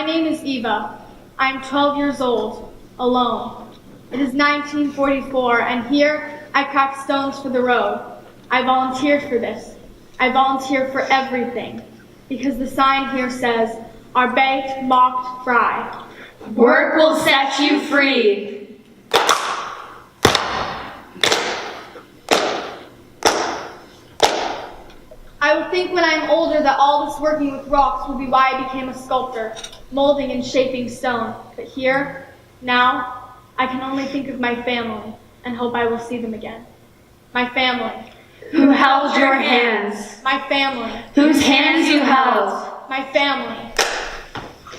name is Eva. I am 12 years old, alone. It is 1944, and here I crack stones for the road. I volunteered for this. I volunteered for everything, because the sign here says, Arbeit macht frei. Work will set you free. I would think when I'm older that all this working with rocks will be why I became a sculptor, molding and shaping stone. But here, now, I can only think of my family and hope I will see them again. My family. Who held your hands? My family. Whose hands you held? My family.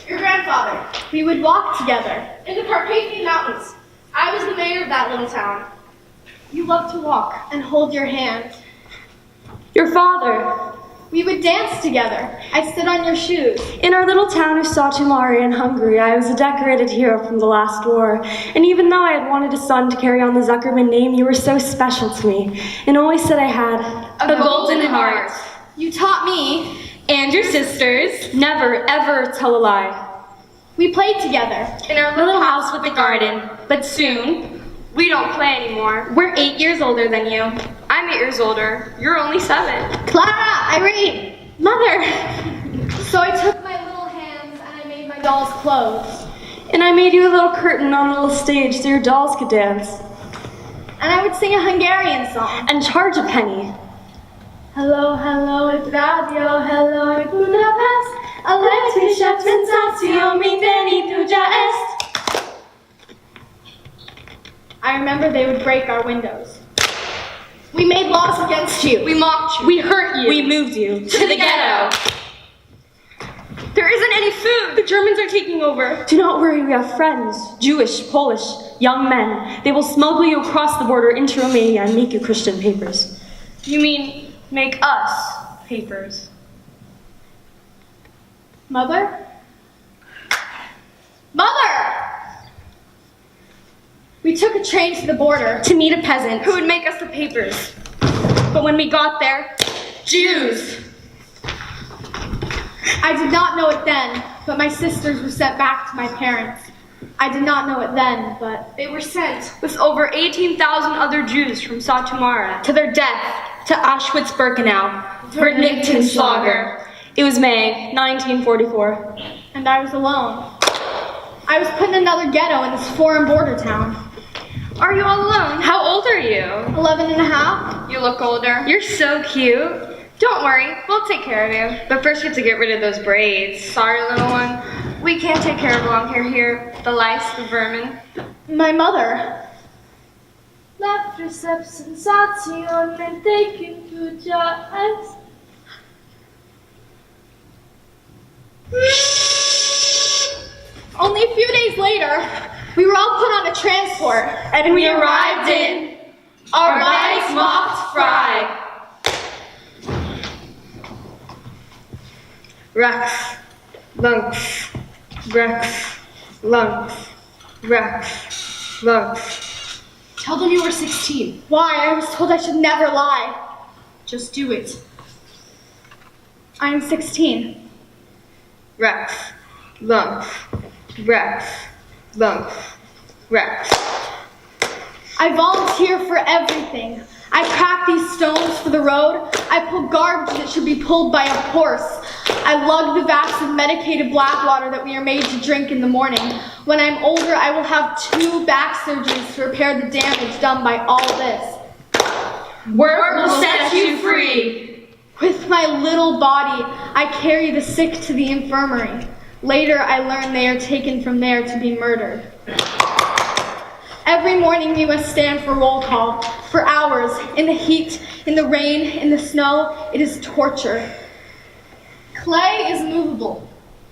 Your grandfather. We would walk together. In the Carpathian Mountains. I was the mayor of that little town. You loved to walk and hold your hand. Your father. We would dance together. I stood on your shoes. In our little town of Satu in Hungary, I was a decorated hero from the last war. And even though I had wanted a son to carry on the Zuckerman name, you were so special to me and always said I had a golden heart. You taught me, and your sisters, never ever tell a lie. We played together. In our little house with the garden. But soon, we don't play anymore. We're 8 years older than you. I'm 8 years older. You're only 7. Clara, Irene, Mother. So I took my little hands and I made my dolls clothes. And I made you a little curtain on a little stage so your dolls could dance. And I would sing a Hungarian song. And charge a penny. Hello, hello, it's radio, hello, it's Budapest. Elektrische sensation, mindeni tudja est. I remember they would break our windows. We made laws against you. We mocked you. We hurt you. We moved you to the ghetto. There isn't any food. The Germans are taking over. Do not worry, we have friends. Jewish, Polish, young men. They will smuggle you across the border into Romania and make you Christian papers. You mean make us papers? Mother? Mother! We took a train to the border to meet a peasant who would make us the papers. But when we got there, Jews! I did not know it then, but my sisters were sent back to my parents. I did not know it then, but they were sent with over 18,000 other Jews from Satumara to their death to Auschwitz-Birkenau, Vernichtungslager. It was May 1944. And I was alone. I was put in another ghetto in this foreign border town. Are you all alone? How old are you? 11 and a half. You look older. You're so cute. Don't worry, we'll take care of you. But first you have to get rid of those braids. Sorry, little one. We can't take care of long hair here. The lice, the vermin. My mother. Elektrische sensation, mindeni tudja est. Only a few days later, we were all put on a transport, and we arrived in Arbeit macht frei. Rex, lungs, Rex, lungs, Rex, lungs. Tell them you were 16. Why? I was told I should never lie. Just do it. I'm 16. Rex, lungs, Rex, lungs, Rex. I volunteer for everything. I crack these stones for the road. I pull garbage that should be pulled by a horse. I lug the vats of medicated black water that we are made to drink in the morning. When I'm older, I will have 2 back surgeries to repair the damage done by all this. Work will set you free. With my little body, I carry the sick to the infirmary. Later, I learn they are taken from there to be murdered. Every morning we must stand for roll call, for hours, in the heat, in the rain, in the snow. It is torture. Clay is movable,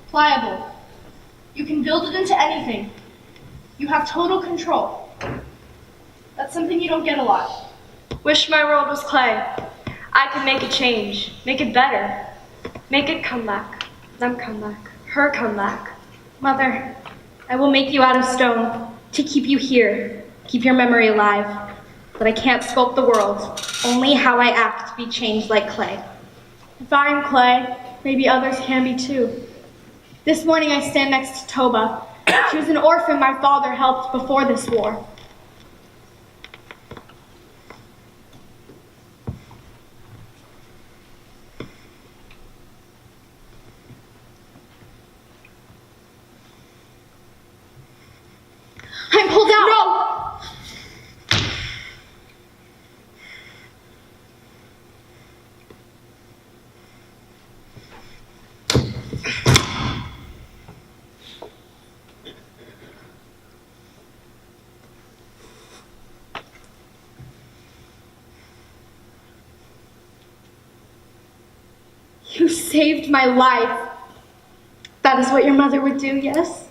pliable. You can build it into anything. You have total control. That's something you don't get a lot. Wish my world was clay. I could make a change, make it better, make it come back, them come back, her come back. Mother, I will make you out of stone to keep you here, keep your memory alive. But I can't sculpt the world, only how I act be changed like clay. If I am clay, maybe others can be too. This morning I stand next to Toba. She was an orphan my father helped before this war. I'm pulled out! No! You saved my life. That is what your mother would do, yes?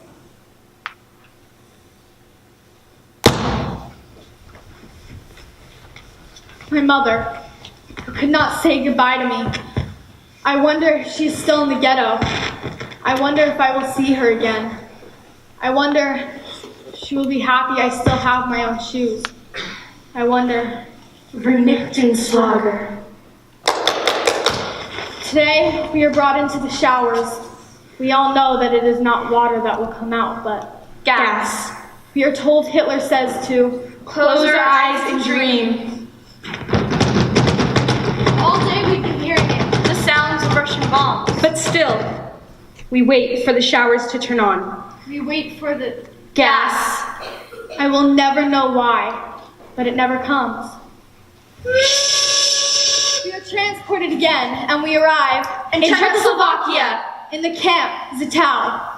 My mother, who could not say goodbye to me. I wonder if she's still in the ghetto. I wonder if I will see her again. I wonder if she will be happy I still have my own shoes. I wonder. Vernichtenslager. Today, we are brought into the showers. We all know that it is not water that will come out, but Gas. we are told Hitler says to Close your eyes and dream. All day we've been hearing it. The sounds of Russian bombs. But still, we wait for the showers to turn on. We wait for the Gas. I will never know why, but it never comes. We are transported again, and we arrive In Czechoslovakia. in the camp Zittau.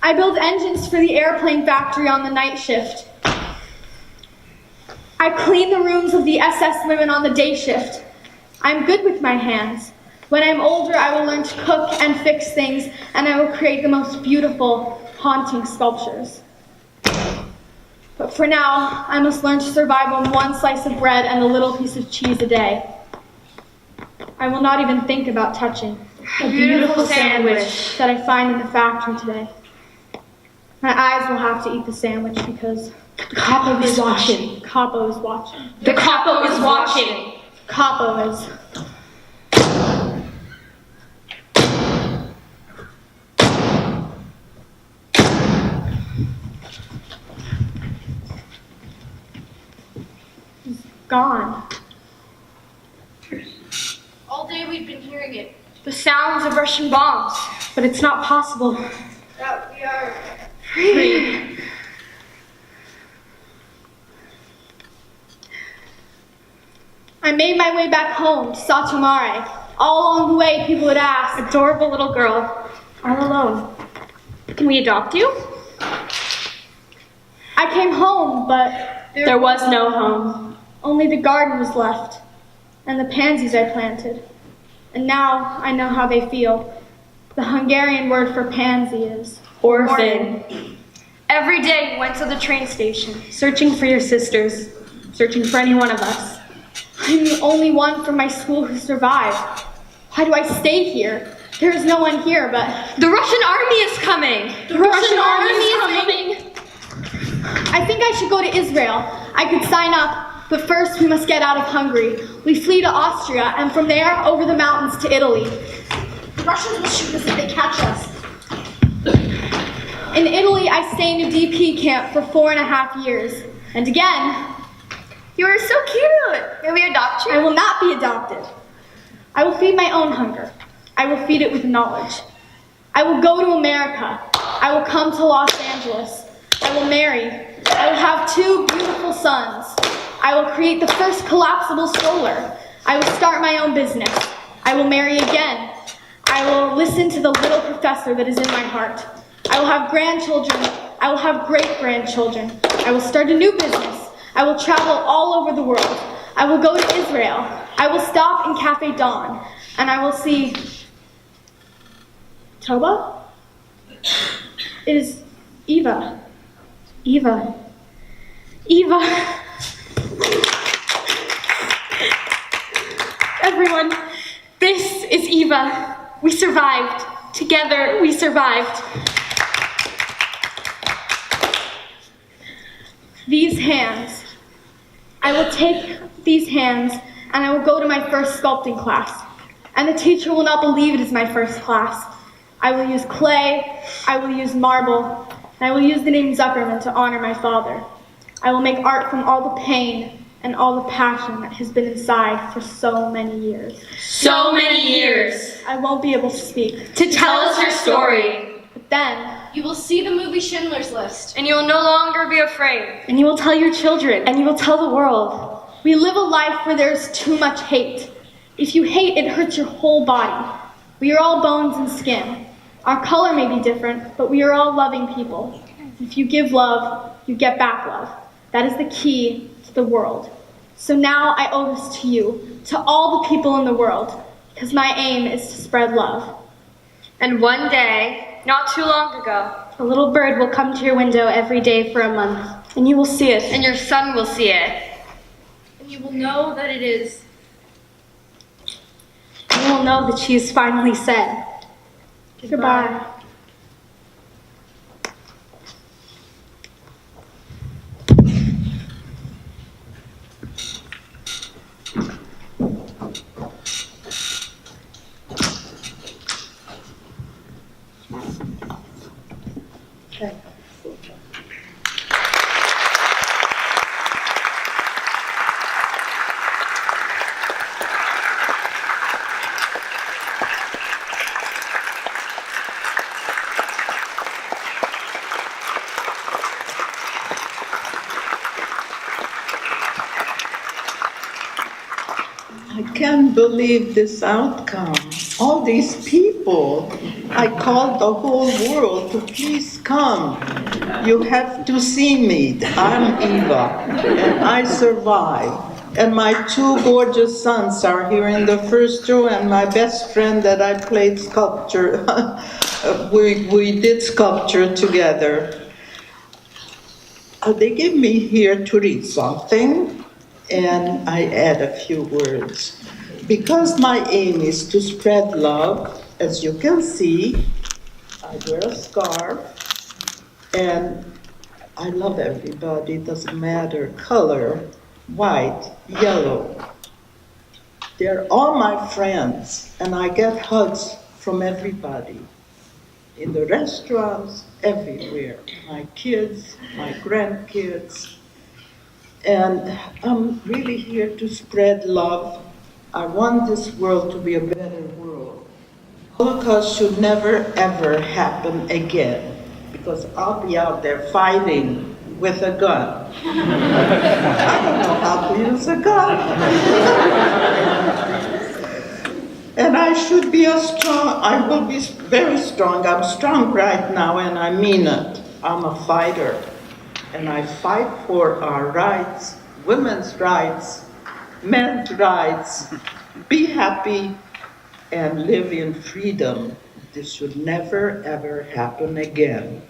I build engines for the airplane factory on the night shift. I clean the rooms of the SS women on the day shift. I'm good with my hands. When I'm older, I will learn to cook and fix things, and I will create the most beautiful, haunting sculptures. But for now, I must learn to survive on one slice of bread and a little piece of cheese a day. I will not even think about touching A beautiful sandwich. that I find in the factory today. My eyes will have to eat the sandwich because The capo is watching. Capo is watching. The capo is watching. Capo is. He's gone. all day we've been hearing it. The sounds of Russian bombs. But it's not possible. That we are Free. I made my way back home to Satomare. All along the way, people would ask, Adorable little girl, all alone. Can we adopt you? I came home, but There was no home. only the garden was left, and the pansies I planted. And now I know how they feel. The Hungarian word for pansy is Orphan. Every day you went to the train station. Searching for your sisters. Searching for any one of us. I'm the only one from my school who survived. Why do I stay here? There is no one here, but The Russian army is coming. the Russian army is coming. I think I should go to Israel. I could sign up, but first we must get out of Hungary. We flee to Austria, and from there over the mountains to Italy. the Russians will shoot us if they catch us. In Italy, I stay in a DP camp for 4.5 years. And again, You are so cute. May we adopt I you? will not be adopted. I will feed my own hunger. I will feed it with knowledge. I will go to America. I will come to Los Angeles. I will marry. I will have 2 beautiful sons. I will create the first collapsible stroller. I will start my own business. I will marry again. I will listen to the little professor that is in my heart. I will have grandchildren. I will have great-grandchildren. I will start a new business. I will travel all over the world. I will go to Israel. I will stop in Cafe Dawn, and I will see Toba? It is Eva. Eva. Eva. Everyone, this is Eva. We survived. Together, we survived. These hands, I will take these hands and I will go to my first sculpting class. And the teacher will not believe it is my first class. I will use clay, I will use marble, and I will use the name Zuckerman to honor my father. I will make art from all the pain and all the passion that has been inside for so many years. So many years. I won't be able to speak. To tell us your story. But then, You will see the movie Schindler's List. And you will no longer be afraid. And you will tell your children. And you will tell the world. we live a life where there's too much hate. If you hate, it hurts your whole body. We are all bones and skin. Our color may be different, but we are all loving people. If you give love, you get back love. That is the key to the world. So now I owe this to you, to all the people in the world, because my aim is to spread love. And one day, not too long ago, A little bird will come to your window every day for a month. And you will see it. and your son will see it. And you will know that it is. You will know that she has finally said Goodbye. I can't believe this outcome. All these people. I called the whole world to please come. You have to see me. I'm Eva, and I survived. And my two gorgeous sons are here in the first row, and my best friend that I played sculpture. we did sculpture together. They gave me here to read something, and I add a few words. Because my aim is to spread love, as you can see, I wear a scarf, and I love everybody, doesn't matter, color, white, yellow. They're all my friends, and I get hugs from everybody. In the restaurants, everywhere. My kids, my grandkids. And I'm really here to spread love. I want this world to be a better world. Holocaust should never, ever happen again, because I'll be out there fighting with a gun. I don't know how to use a gun. And I should be I will be very strong. I'm strong right now, and I mean it. I'm a fighter. And I fight for our rights, women's rights, men's rights. Be happy and live in freedom. This should never, ever happen again.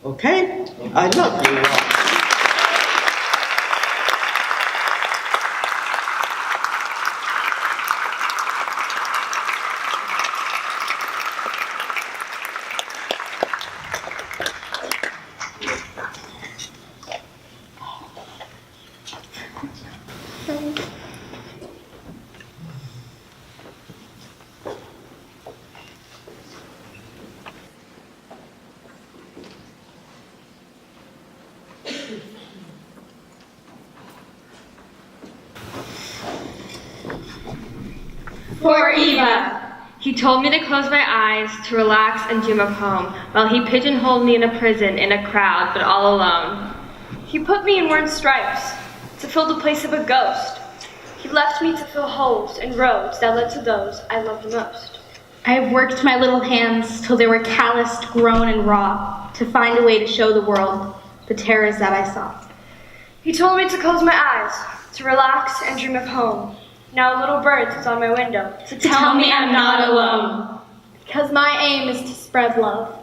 Okay? I love you all. For Eva. He told me to close my eyes, to relax and dream of home, while he pigeonholed me in a prison, in a crowd, but all alone. He put me in worn stripes, to fill the place of a ghost. He left me to fill holes in roads that led to those I loved most. I have worked my little hands till they were calloused, grown, and raw, to find a way to show the world the terrors that I saw. He told me to close my eyes, to relax and dream of home. Now a little bird sits on my window to Tell me I'm not alone. Because my aim is to spread love.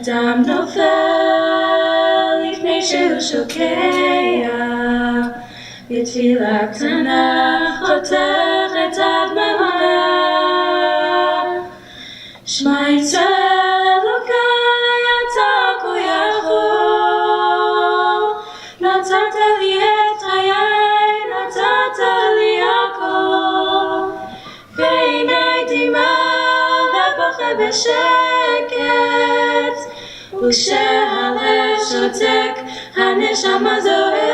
אדם נופל לפני שהוא שוקע, בתפילה קטנה חותך את הדממה. שמע ישראל אלוקיי אתה כה יכול, נתת לי את חיי, נתת לי הכל, בעיני דמעה ובוכה בשקט, וכשהלב שותק הנשמה זועקת.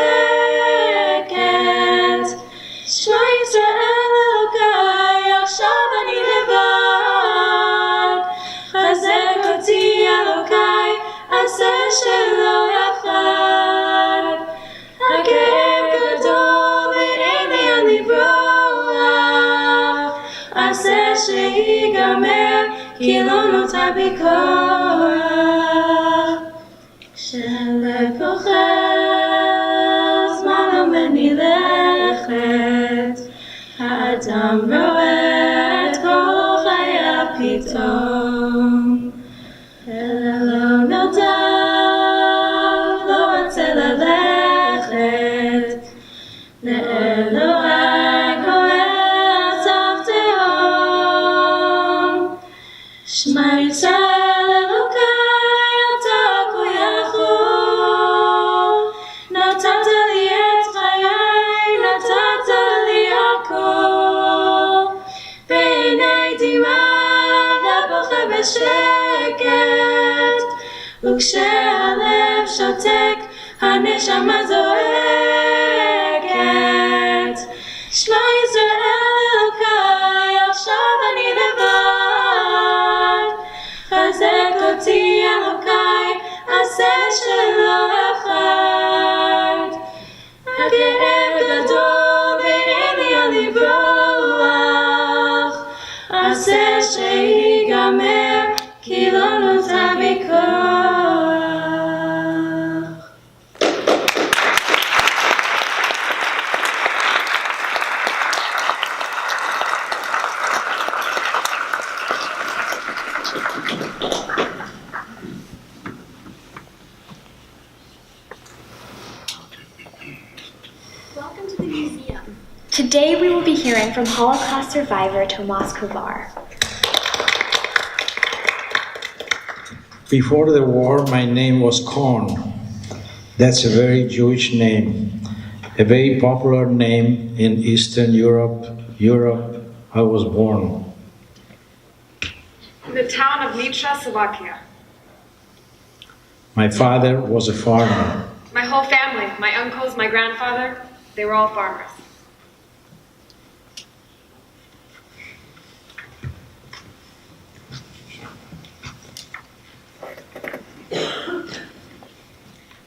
שמע ישראל אלוקיי עכשיו אני לבד, חזק אותי אלוקיי עשה שלא יחד. הכאב גדול ואין לי לאן לברוח, עשה שיגמר כי לא נותר בי כוח. כשהלב פוחד זמן עומד מלכת, האדם רואה את כל חייו פתאום, אלא לא נודע, לא רוצה ללכת, לאלוהי קורא תחת תהום. שמע ישראל אלוקיי אתה כה יכול, נתת לי את חיי, נתת לי הכל, בעיני דמעה ובוכה בשקט, וכשהלב שותק הנשמה זועקת. שמע ישראל אלוקיי עכשיו אני לבד, חזק אותי אלוקיי עשה שלא יחד. הכאב גדול ואין לי לאן לברוח, עשה שיגמר כי לא נותר בי כוח. Welcome to the museum. Today we will be hearing from Holocaust survivor Tomas Kovar. Before the war, my name was Korn. That's a very Jewish name, a very popular name in Eastern Europe. I was born. In the town of Nitra, Slovakia. My father was a farmer. My whole family, my uncles, my grandfather, they were all farmers.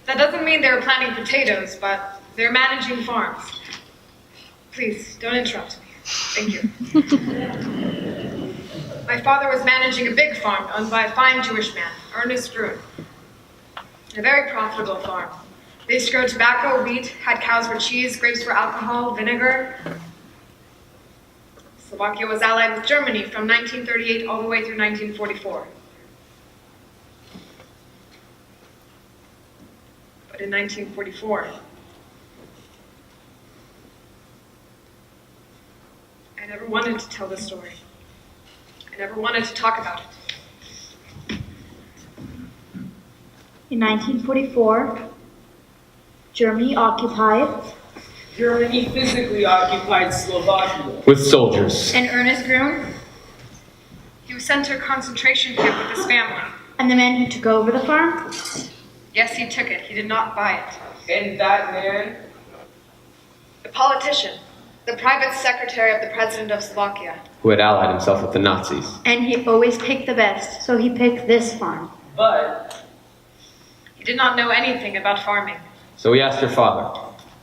That doesn't mean they were planting potatoes, but they're managing farms. Please, don't interrupt me. Thank you. My father was managing a big farm owned by a fine Jewish man, Ernest Grun. A very profitable farm. They used to grow tobacco, wheat, had cows for cheese, grapes for alcohol, vinegar. Slovakia was allied with Germany from 1938 all the way through 1944. But in 1944, I never wanted to tell the story. I never wanted to talk about it. In 1944, Germany occupied, Germany physically occupied Slovakia. With soldiers. and Ernest Grun, He was sent to a concentration camp with his family. and the man who took over the farm, Yes, he took it. He did not buy it. And that man, The politician, the private secretary of the president of Slovakia. Who had allied himself with the Nazis. and he always picked the best, so he picked this farm. but He did not know anything about farming. So he asked your father.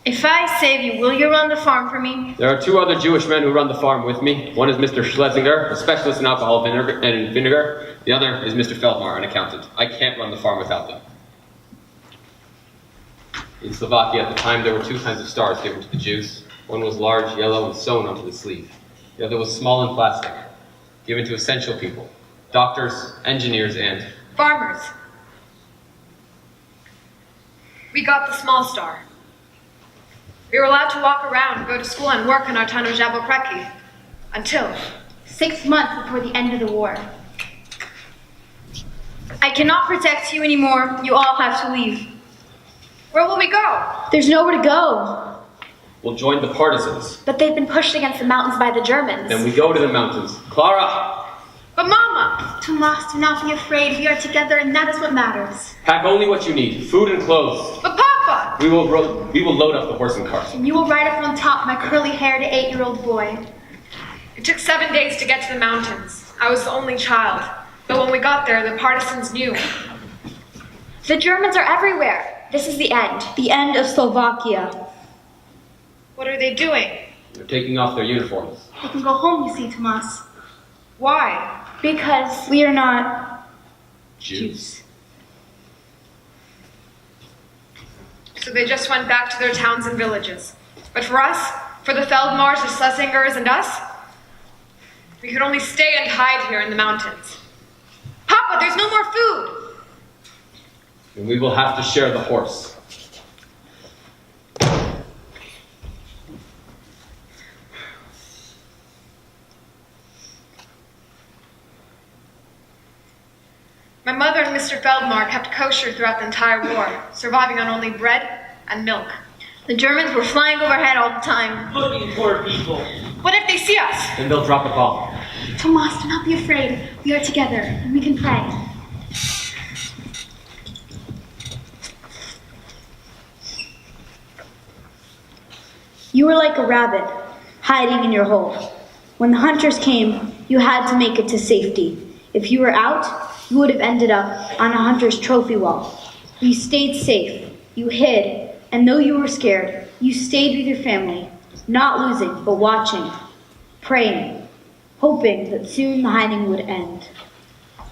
If I save you, will you run the farm for me? There are two other Jewish men who run the farm with me. One is Mr. Schlesinger, a specialist in alcohol and vinegar. The other is Mr. Feldmar, an accountant. I can't run the farm without them. In Slovakia at the time, there were two kinds of stars given to the Jews. One was large, yellow, and sewn onto the sleeve. The other was small and plastic, given to essential people, doctors, engineers, and Farmers. We got the small star. We were allowed to walk around, go to school, and work in our town of Jabokreki. Until 6 months before the end of the war. I cannot protect you anymore. You all have to leave. where will we go? There's nowhere to go. We'll join the partisans. But they've been pushed against the mountains by the Germans. Then we go to the mountains. Clara! But Mama! Tomas, do not be afraid. We are together, and that is what matters. Pack only what you need, food and clothes. But Papa! We will load up the horse and cart. And you will ride up on top, my curly-haired 8-year-old boy. It took 7 days to get to the mountains. I was the only child. But when we got there, the partisans knew. The Germans are everywhere. This is the end. The end of Slovakia. What are they doing? They're taking off their uniforms. We can go home, you see, Tomas. Why? Because we are not Jews. So they just went back to their towns and villages. But for us, for the Feldmars, the Schlesingers, and us, we could only stay and hide here in the mountains. Papa, there's no more food! And we will have to share the horse. My mother and Mr. Feldmar kept kosher throughout the entire war, surviving on only bread and milk. The Germans were flying overhead all the time. Look at you poor people. What if they see us? Then they'll drop a bomb. Tomas, do not be afraid. We are together, and we can pray. You were like a rabbit, hiding in your hole. When the hunters came, you had to make it to safety. If you were out, you would have ended up on a hunter's trophy wall. You stayed safe, you hid, and though you were scared, you stayed with your family, not losing, but watching, praying, hoping that soon the hiding would end.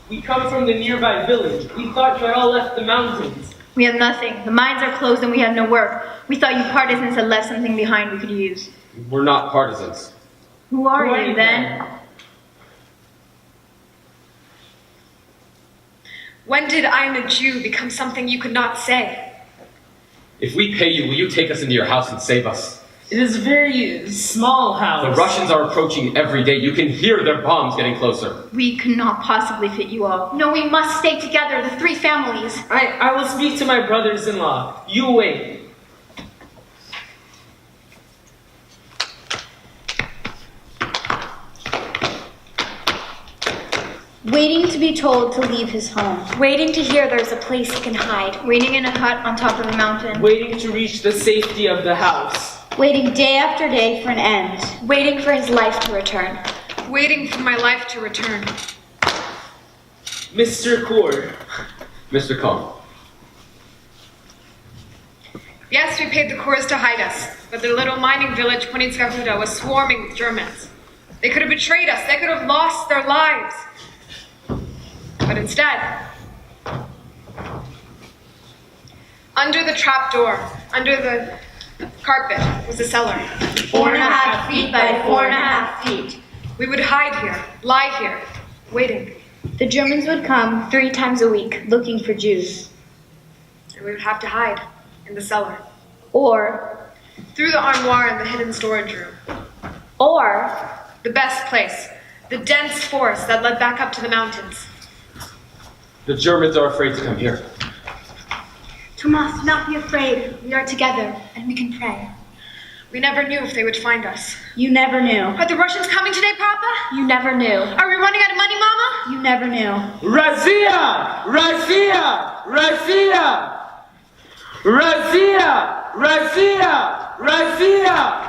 We come from the nearby village. We thought you had all left the mountains. We have nothing. The mines are closed and we have no work. We thought you partisans had left something behind we could use. We're not partisans. Who are you then? When did I am a Jew become something you could not say? If we pay you, will you take us into your house and save us? It is a very small house. The Russians are approaching every day. You can hear their bombs getting closer. We could not possibly fit you all. No, we must stay together, the 3 families. I will speak to my brothers-in-law. You wait. Waiting to be told to leave his home. Waiting to hear there's a place he can hide. Waiting in a hut on top of a mountain. Waiting to reach the safety of the house. Waiting day after day for an end. Waiting for his life to return. Waiting for my life to return. Mr. Cord. Mr. Cohn. Yes, we paid the Kors to hide us, but their little mining village, Ponitska Huda, was swarming with Germans. They could have betrayed us. They could have lost their lives. But instead, under the trap door, under the carpet, was a cellar. 4.5 feet by 4.5 feet. We would hide here, lie here, waiting, The Germans would come 3 times a week looking for Jews. and we would have to hide in the cellar, Or through the armoire and the hidden storage room. The best place, the dense forest that led back up to the mountains. The Germans are afraid to come here. Tomas, do not be afraid. We are together, and we can pray. We never knew if they would find us. You never knew. Are the Russians coming today, Papa? You never knew. Are we running out of money, Mama? You never knew. Razia! Razia! Razia! Razia! Razia! Razia!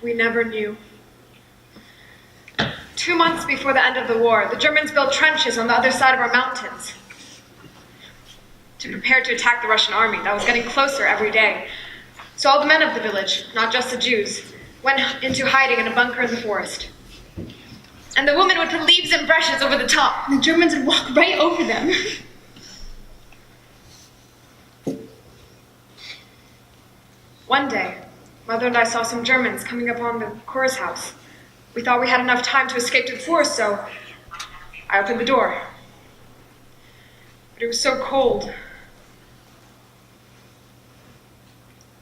We never knew. 2 months before the end of the war, the Germans built trenches on the other side of our mountains to prepare to attack the Russian army that was getting closer every day. So all the men of the village, not just the Jews, went into hiding in a bunker in the forest. And the woman would put leaves and brushes over the top. The Germans would walk right over them. One day, Mother and I saw some Germans coming up on the Cora's house. We thought we had enough time to escape to the forest, so I opened the door. But it was so cold.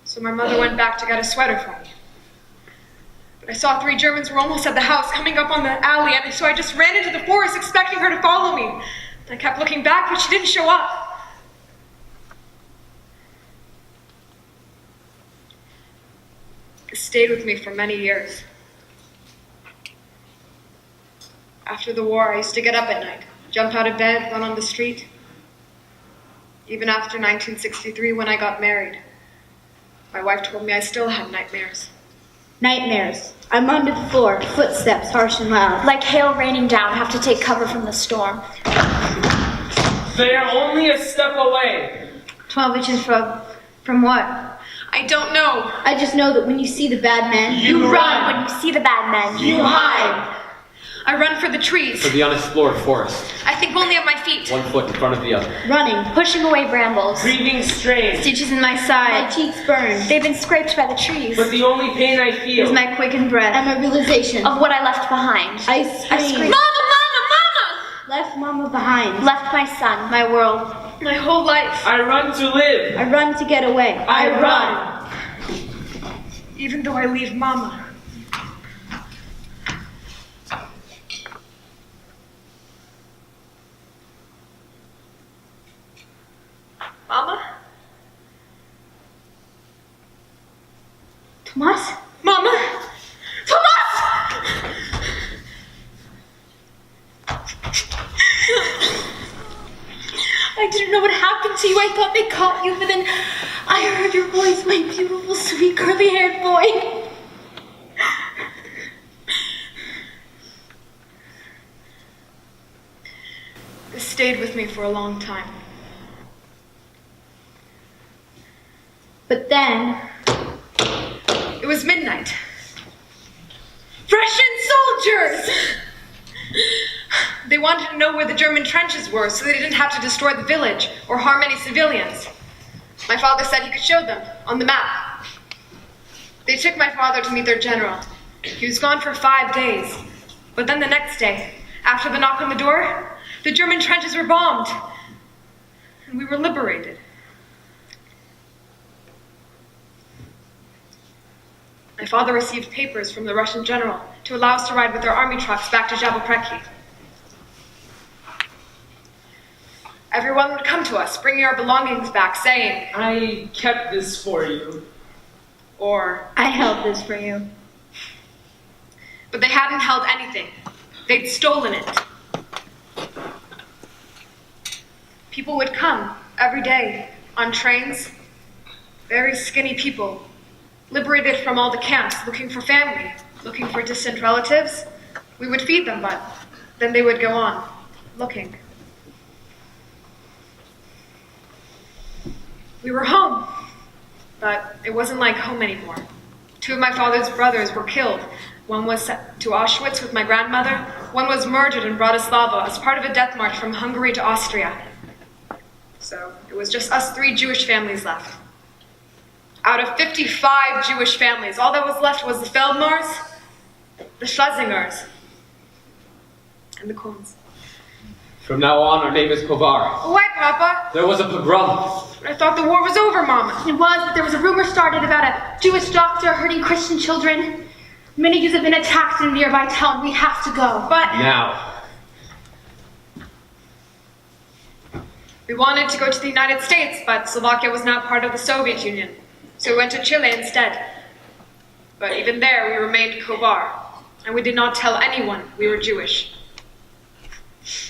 So my mother went back to get a sweater for me. But I saw 3 Germans were almost at the house, coming up on the alley, and so I just ran into the forest expecting her to follow me. I kept looking back, but she didn't show up. It stayed with me for many years. After the war, I used to get up at night, jump out of bed, run on the street. Even after 1963, when I got married, my wife told me I still had nightmares. Nightmares. I'm under the floor, footsteps harsh and loud. Like hail raining down, have to take cover from the storm. They are only a step away. 12 inches from what? I don't know. I just know that when you see the bad men, You run. When you see the bad men, You hide. I run for the trees. For the unexplored forest, I think only of my feet. 1 foot in front of the other. running, pushing away brambles. Breathing strange. Stitches in my my side. cheeks burn, They've been scraped by the trees. But the only pain I feel Is my quickened breath. and my realization. Of what I left behind. I screamed. Mama, mama, mama! Left Mama behind. Left my son, my world. My whole life. I run to live. I run to get away. I run. Even though I leave Mama. Mama? Tomas? Mama? Tomas! I didn't know what happened to you. I thought they caught you, but then I heard your voice, my beautiful, sweet, curly-haired boy. This stayed with me for a long time. But then, It was midnight. Russian soldiers! They wanted to know where the German trenches were so they didn't have to destroy the village or harm any civilians. My father said he could show them on the map. They took my father to meet their general. He was gone for 5 days. But then the next day, after the knock on the door, the German trenches were bombed. And we were liberated. My father received papers from the Russian general to allow us to ride with their army trucks back to Jablonki. Everyone would come to us, bringing our belongings back, saying, I kept this for you. or, I held this for you. but they hadn't held anything. They'd stolen it. People would come every day on trains, very skinny people, liberated from all the camps, looking for family, looking for distant relatives. We would feed them, but then they would go on, looking. We were home, but it wasn't like home anymore. 2 of my father's brothers were killed. One was sent to Auschwitz with my grandmother. One was murdered in Bratislava as part of a death march from Hungary to Austria. So it was just us 3 Jewish families left. Out of 55 Jewish families, all that was left was the Feldmars, the Schlesingers, and the Kohns. From now on, our name is Kovar. Why, Papa? There was a pogrom. I thought the war was over, Mama. It was, but there was a rumor started about a Jewish doctor hurting Christian children. Many Jews have been attacked in a nearby town. We have to go. But Now, we wanted to go to the United States, but Slovakia was now part of the Soviet Union. So we went to Chile instead. But even there, we remained Kovar, and we did not tell anyone we were Jewish.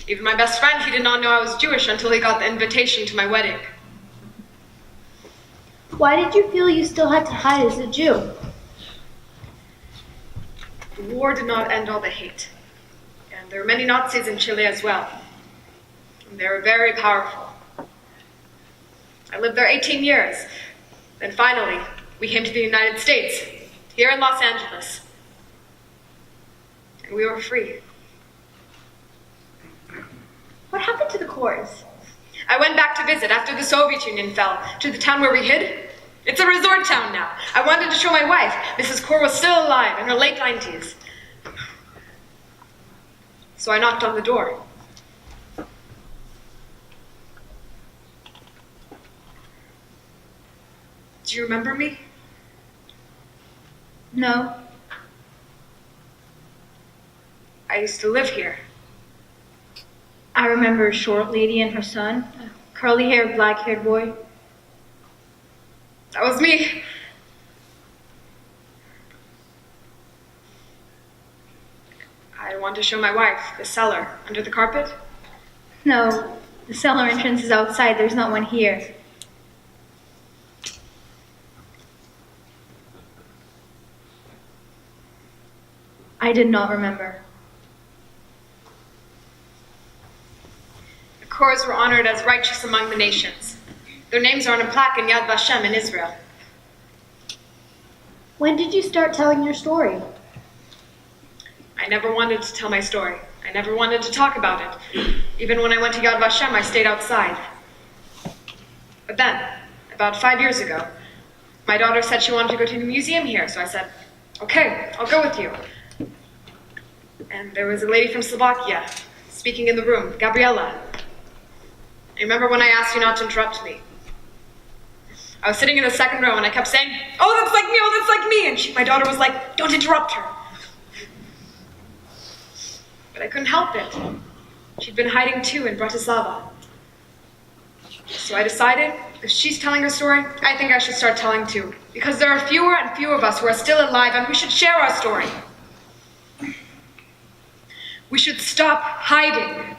Even my best friend, he did not know I was Jewish until he got the invitation to my wedding. Why did you feel you still had to hide as a Jew? The war did not end all the hate. And there were many Nazis in Chile as well. And they were very powerful. I lived there 18 years. Then finally, we came to the United States, here in Los Angeles. And we were free. What happened to the chorus? I went back to visit after the Soviet Union fell, to the town where we hid. It's a resort town now. I wanted to show my wife. Mrs. Kaur was still alive, in her late 90s. So I knocked on the door. Do you remember me? No. I used to live here. I remember a short lady and her son, a curly-haired, black-haired boy. That was me. I wanted to show my wife the cellar under the carpet. No, the cellar entrance is outside. There's not one here. I did not remember. The Kors were honored as righteous among the nations. Their names are on a plaque in Yad Vashem in Israel. When did you start telling your story? I never wanted to tell my story. I never wanted to talk about it. Even when I went to Yad Vashem, I stayed outside. But then, about 5 years ago, my daughter said she wanted to go to the museum here, so I said, okay, I'll go with you. And there was a lady from Slovakia speaking in the room, Gabriella. I remember when I asked you not to interrupt me. I was sitting in the second row and I kept saying, oh, that's like me, oh, that's like me. And my daughter was like, don't interrupt her. But I couldn't help it. She'd been hiding too in Bratislava. So I decided, if she's telling her story, I think I should start telling too. Because there are fewer and fewer of us who are still alive and we should share our story. We should stop hiding.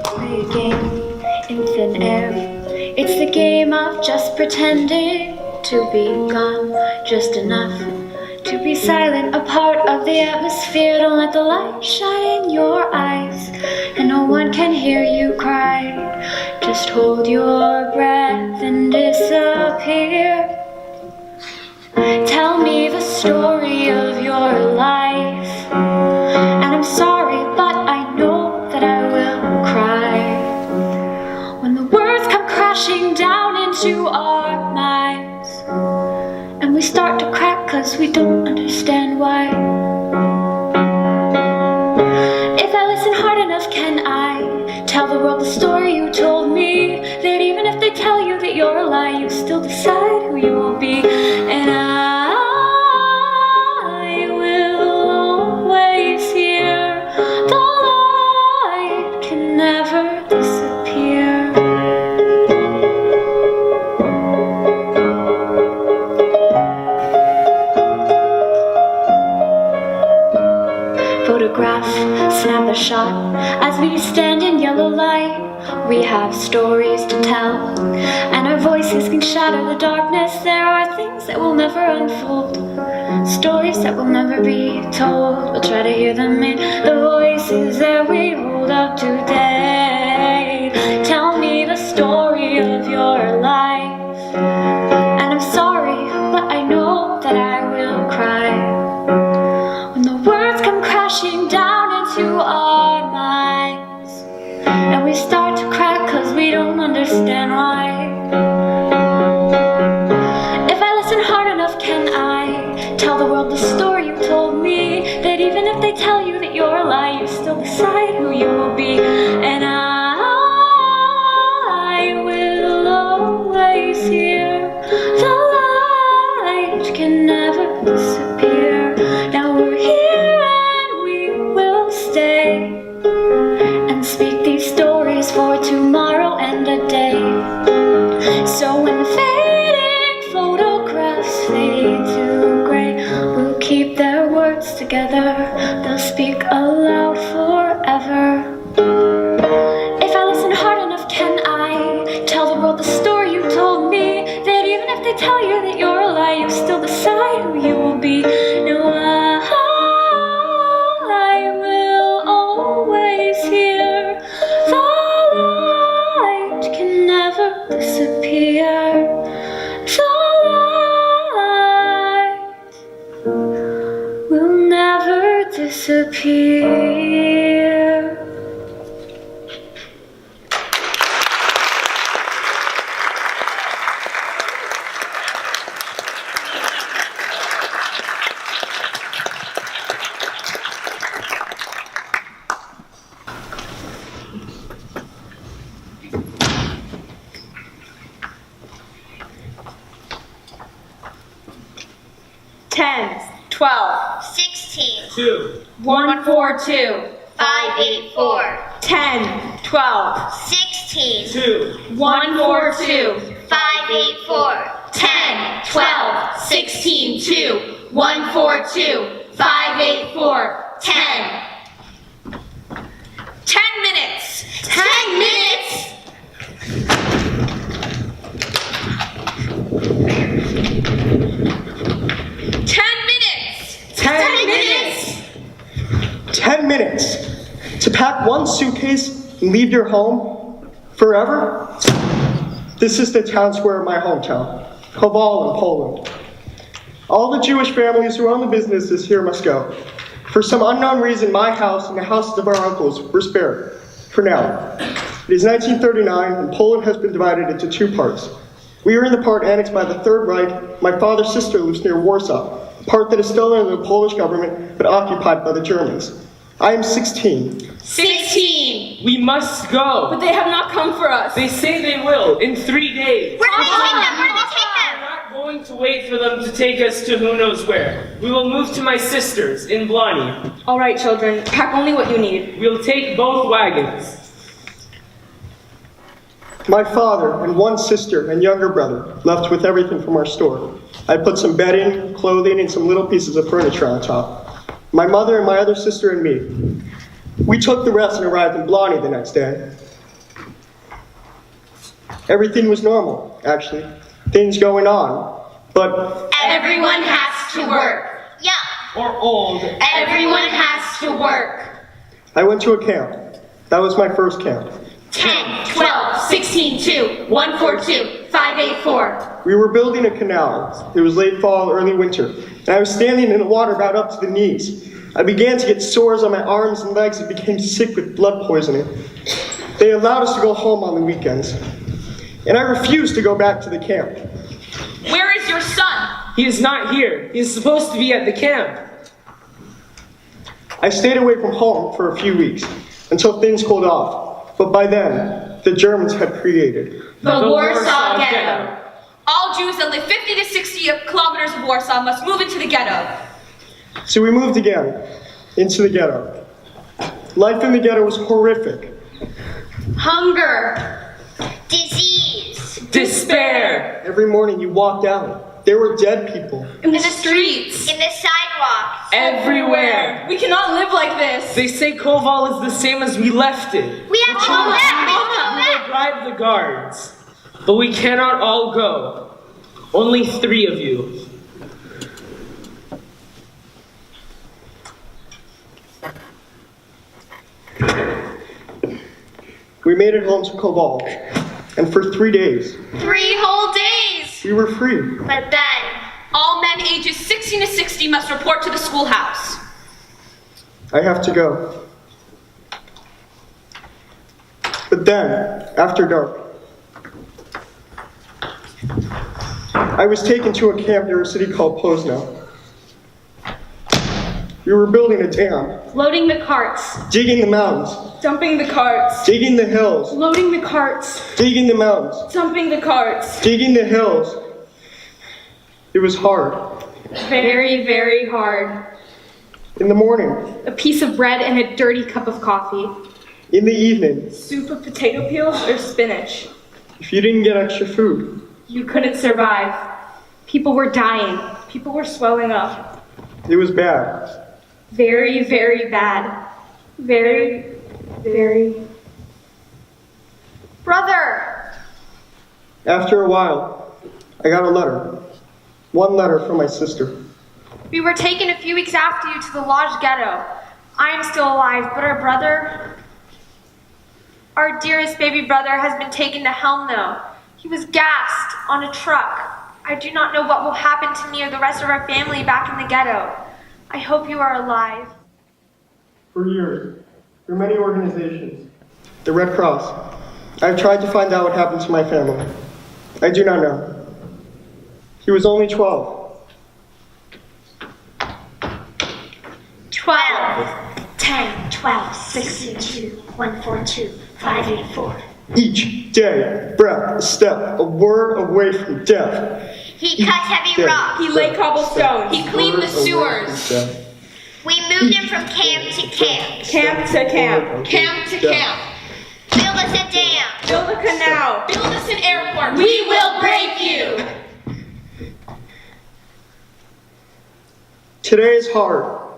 Play a game in thin air. It's the game of just pretending to be gone, just enough to be silent, a part of the atmosphere. Don't let the light shine in your eyes, and no one can hear you cry. Just hold your breath and disappear. Tell me the story of your life, and I'm sorry, but I know that I will cry when the words come crashing down into our minds, and we start to crack 'cause we don't understand why. If I listen hard enough, can I tell the world the story you told me? That even if they tell you that you're a lie, you still decide who you will be. And I will always hear the light can never disappear. Photograph, snap a shot as we stand in yellow light. We have stories to tell, and our voices can shatter the darkness. There are things that will never unfold, stories that will never be told. We'll try to hear them in the voices that we hold up today. Tell me the story of your life, and I'm sorry, but I know that I will cry when the words come crashing down into our minds, and we start to crack 'cause we don't understand why. If I listen hard enough, can I tell the world the story you told me? That even if they tell you that you're a lie, you still decide who you will be. And I will always hear the light can never disappear. Now we're here and we will stay and speak these stories for tomorrow and a day. So when the fading photographs fade to gray, we'll keep their words together. They'll speak aloud forever. If I listen hard enough, can I tell the world the story you told me? That even if they tell you that you're a lie, you still decide who you will be. Now I will always hear the light will never disappear. Ten, 12, 16, 2, 142, 584, 10, 12, 16, 2, 142, 584, 10, 12, 16, 2, 142, 584, 10. 10 minutes! 10 minutes!10 minutes! 10 minutes to pack one suitcase and leave your home forever? This is the town square of my hometown, Kowal in Poland. All the Jewish families who own the businesses here must go. For some unknown reason, my house and the houses of our uncles were spared, for now. It is 1939 and Poland has been divided into two parts. We are in the part annexed by the Third Reich. My father's sister lives near Warsaw, a part that is still under the Polish government but occupied by the Germans. I am 16. 16! We must go. But they have not come for us. They say they will in 3 days. Where do they take them? Where do they take We're them? not going to wait for them to take us to who knows where. We will move to my sister's in Blani. All right, children, pack only what you need. We'll take both wagons. My father and one sister and younger brother left with everything from our store. I put some bedding, clothing, and some little pieces of furniture on top. My mother and my other sister and me. We took the rest and arrived in Blani the next day. Everything was normal, actually. Things going on. But Everyone has to work. Yeah. Or old. Everyone has to work. I went to a camp. That was my first camp. 10, 12, 16, 2, 142, 584. We were building a canal. It was late fall, early winter, and I was standing in the water about up to the knees. I began to get sores on my arms and legs and became sick with blood poisoning. They allowed us to go home on the weekends, and I refused to go back to the camp. Where is your son? He is not here. He is supposed to be at the camp. I stayed away from home for a few weeks until things cooled off, but by then, the Germans had created The Warsaw Ghetto. All Jews that live 50 to 60 kilometers of Warsaw must move into the ghetto. So we moved again into the ghetto. Life in the ghetto was horrific. Hunger. Disease. Despair. Every morning you walked out, there were dead people. In the streets. In the sidewalks. Everywhere. We cannot live like this. They say Koval is the same as we left it. We have to go back. We have to go We will back. bribe the guards. But we cannot all go. Only 3 of you. We made it home to Koval, and for 3 days, 3 whole days. we were free. But then, All men ages 16 to 60 must report to the schoolhouse. I have to go. But then, after dark, I was taken to a camp near a city called Pozno. We were building a dam, Loading the carts. digging the mountains, Dumping the carts. digging the hills, Loading the carts. digging the mountains, Dumping the carts. digging the hills. It was hard. Very, very hard. In the morning, A piece of bread and a dirty cup of coffee. in the evening, Soup of potato peels or spinach. if you didn't get extra food, You couldn't survive. People were dying. People were swelling up. it was bad. Very, very bad. Very, very. Brother! After a while, I got a letter. One letter from my sister. We were taken a few weeks after you to the Lodge Ghetto. I am still alive, but our brother, our dearest baby brother, has been taken to Helmno. He was gassed on a truck. I do not know what will happen to me or the rest of our family back in the ghetto. I hope you are alive. For years, through many organizations, the Red Cross, I've tried to find out what happened to my family. I do not know. He was only 12. 12, 10, 12, 62, 142, 584. Each day, breath, a step, a word away from death. He cut heavy rocks. He laid cobblestone. He cleaned the sewers. We moved him from camp to camp. Camp to camp. Camp to camp. Build us a dam. Build a canal. Build us an airport. We will break you. Today is hard,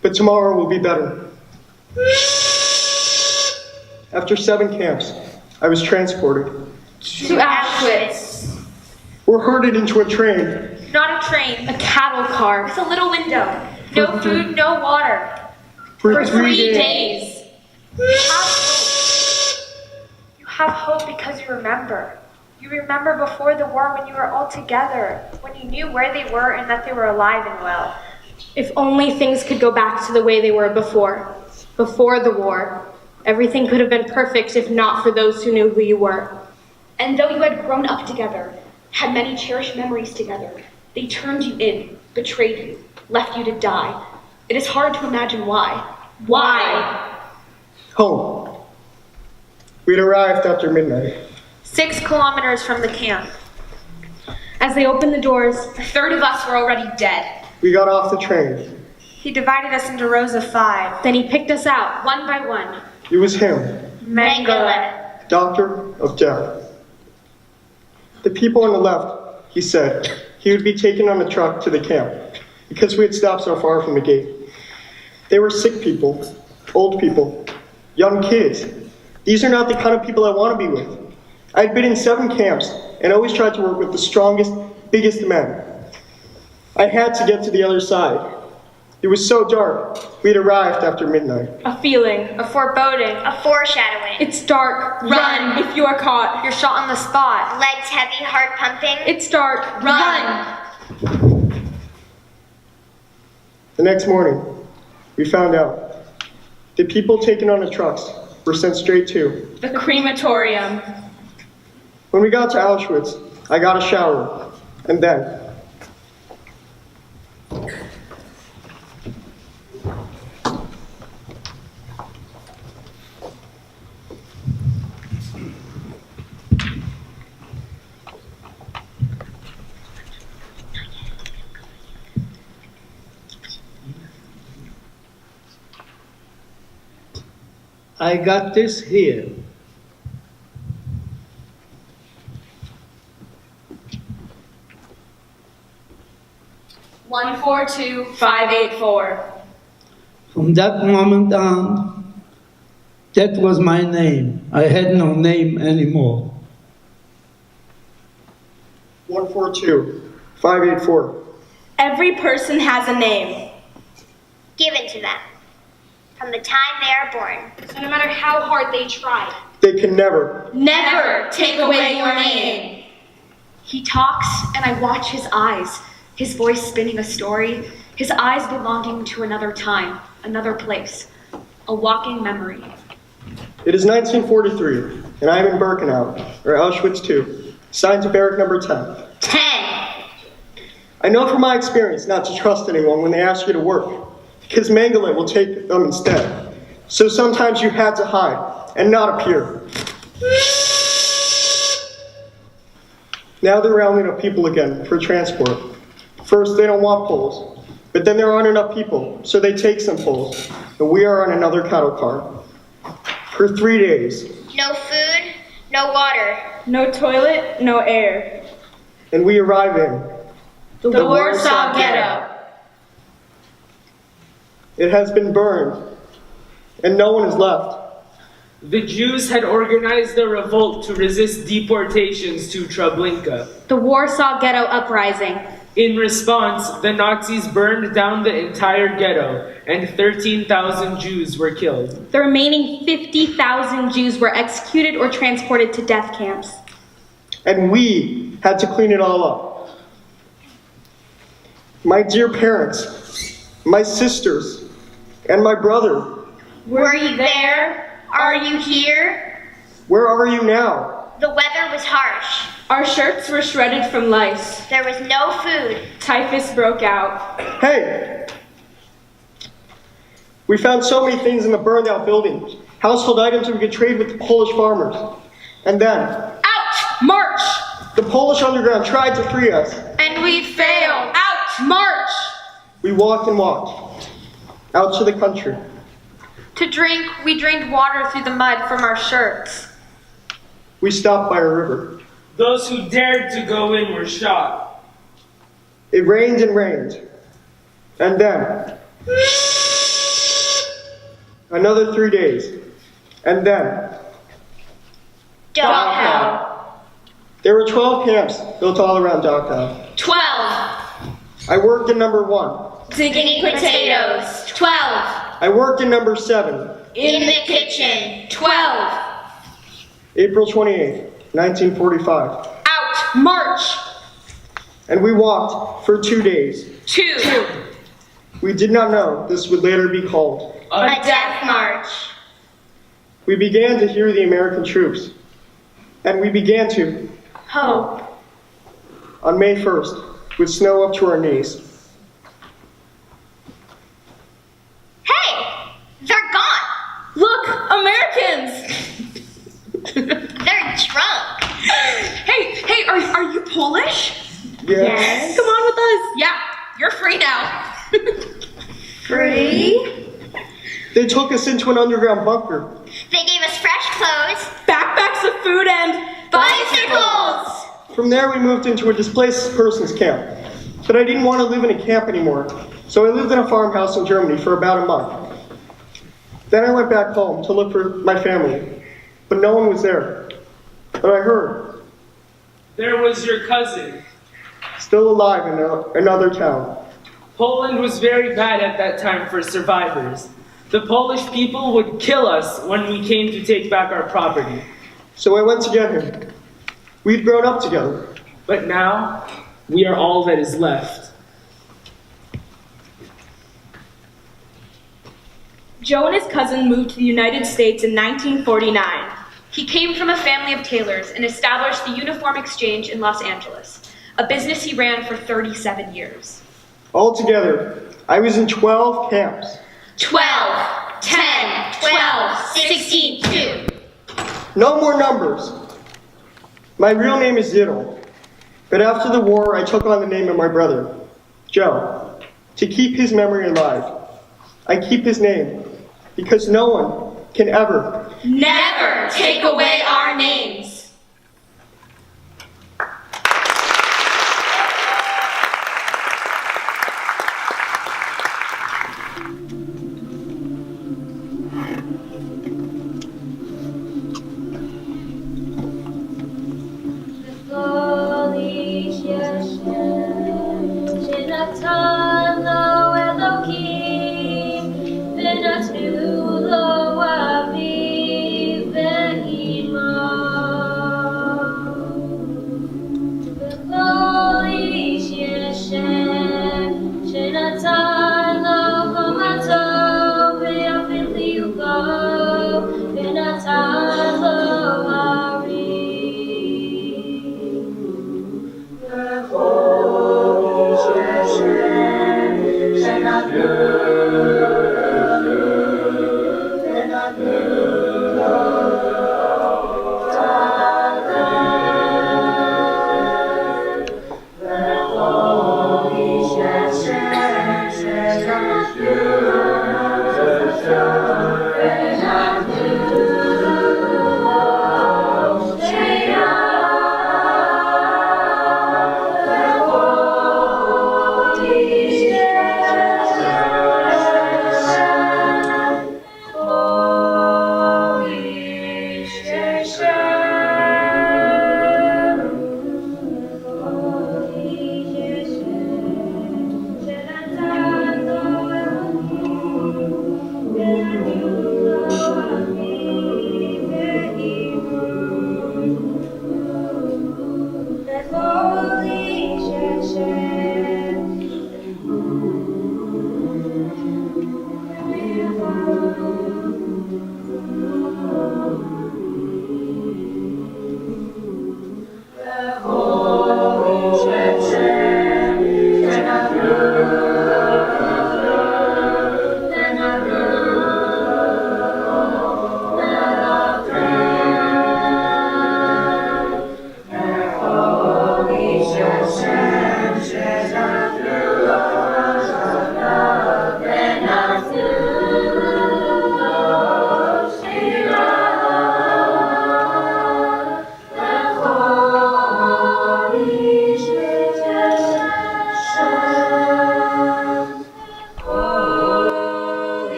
but tomorrow will be better. After 7 camps, I was transported. To Auschwitz. We're herded into a train. Not a train, a cattle car. With a little window. No food, no water. For 3 days. You have hope because you remember. You remember before the war when you were all together, when you knew where they were and that they were alive and well. If only things could go back to the way they were before the war. Everything could have been perfect if not for those who knew who you were. And though you had grown up together, had many cherished memories together, they turned you in, betrayed you, left you to die. It is hard to imagine why. Why? Home. We'd arrived after midnight. 6 kilometers from the camp. As they opened the doors, A third of us were already dead. We got off the train. he divided us into rows of 5. Then he picked us out, one by one. It was him, Mengele. doctor of death. The people on the left, he said, he would be taken on a truck to the camp because we had stopped so far from the gate. They were sick people, old people, young kids. These are not the kind of people I want to be with. I'd been in 7 camps and always tried to work with the strongest, biggest men. I had to get to the other side. It was so dark. We'd arrived after midnight. A feeling, a foreboding. A foreshadowing. It's dark. Run if you are caught. You're shot on the spot. Legs heavy, heart pumping. It's dark. Run. The next morning, we found out the people taken on the trucks were sent straight to. The crematorium. When we got to Auschwitz, I got a shower, and then I got this here. One, 4, 2, 584. From that moment on, that was my name. I had no name anymore. 142, 584. Every person has a name. Given to them. From the time they are born. So no matter how hard they tried, They can never. Never take away your name. he talks and I watch his eyes, his voice spinning a story, his eyes belonging to another time, another place, a walking memory. It is 1943, and I am in Birkenau, or Auschwitz II, assigned to barrack number 10. 10. I know from my experience not to trust anyone when they ask you to work, because Mengele will take them instead. So sometimes you had to hide and not appear. Now they're rounding up people again for transport. First, they don't want Poles, but then there aren't enough people, so they take some Poles, and we are on another cattle car. For 3 days, No food, no water. No toilet, no air. and we arrive in. The Warsaw Ghetto. It has been burned, and no one is left. The Jews had organized a revolt to resist deportations to Treblinka. The Warsaw Ghetto Uprising. In response, the Nazis burned down the entire ghetto, and 13,000 Jews were killed. The remaining 50,000 Jews were executed or transported to death camps. And we had to clean it all up. my dear parents, my sisters, and my brother. Were you there? Are you here? Where are you now? The weather was harsh. Our shirts were shredded from lice. There was no food. Typhus broke out. Hey! We found so many things in the burned out building. Household items we could trade with the Polish farmers. And then, Out! March! the Polish underground tried to free us. And we failed. Out! March! We walked and walked. Out to the country. To drink, we drained water through the mud from our shirts. We stopped by a river. Those who dared to go in were shot. It rained and rained. And then, another 3 days. And then, Dachau. there were 12 camps built all around Dachau. 12. I worked in number 1. Digging potatoes. 12. I worked in number 7. In the kitchen. 12. April 28th, 1945. Out! March! And we walked for 2 days. 2. We did not know this would later be called. A death march. We began to hear the American troops. And we began to, Hope. on May 1st, with snow up to our knees. Hey! They're gone. Look! Americans! They're drunk. Hey, are you Polish? Yes. Come on with us. Yeah, you're free now. Free? They took us into an underground bunker. They gave us fresh clothes. Backpacks of food and Bicycles! From there, we moved into a displaced persons camp. But I didn't want to live in a camp anymore, so I lived in a farmhouse in Germany for about a month. Then I went back home to look for my family, but no one was there. But I heard, There was your cousin. still alive in another town. Poland was very bad at that time for survivors. The Polish people would kill us when we came to take back our property. So I went to get him. We'd grown up together. But now, we are all that is left. Joe and his cousin moved to the United States in 1949. He came from a family of tailors and established the Uniform Exchange in Los Angeles, a business he ran for 37 years. Altogether, I was in 12 camps. 12, 10, 12, 16, 2. No more numbers. My real name is Ziddle, but after the war, I took on the name of my brother, Joe, to keep his memory alive. I keep his name because no one can ever Never take away our names.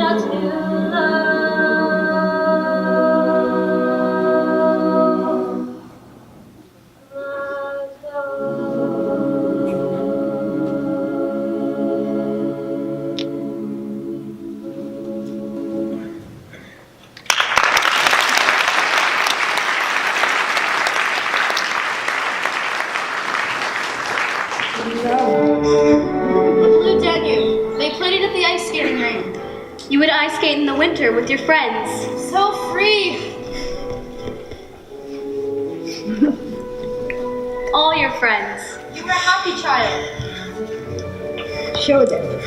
that you love. Blue Danube. They played it at the ice skating rink. You would ice skate in the winter with your friends. So free. All your friends. You were a happy child. Show them.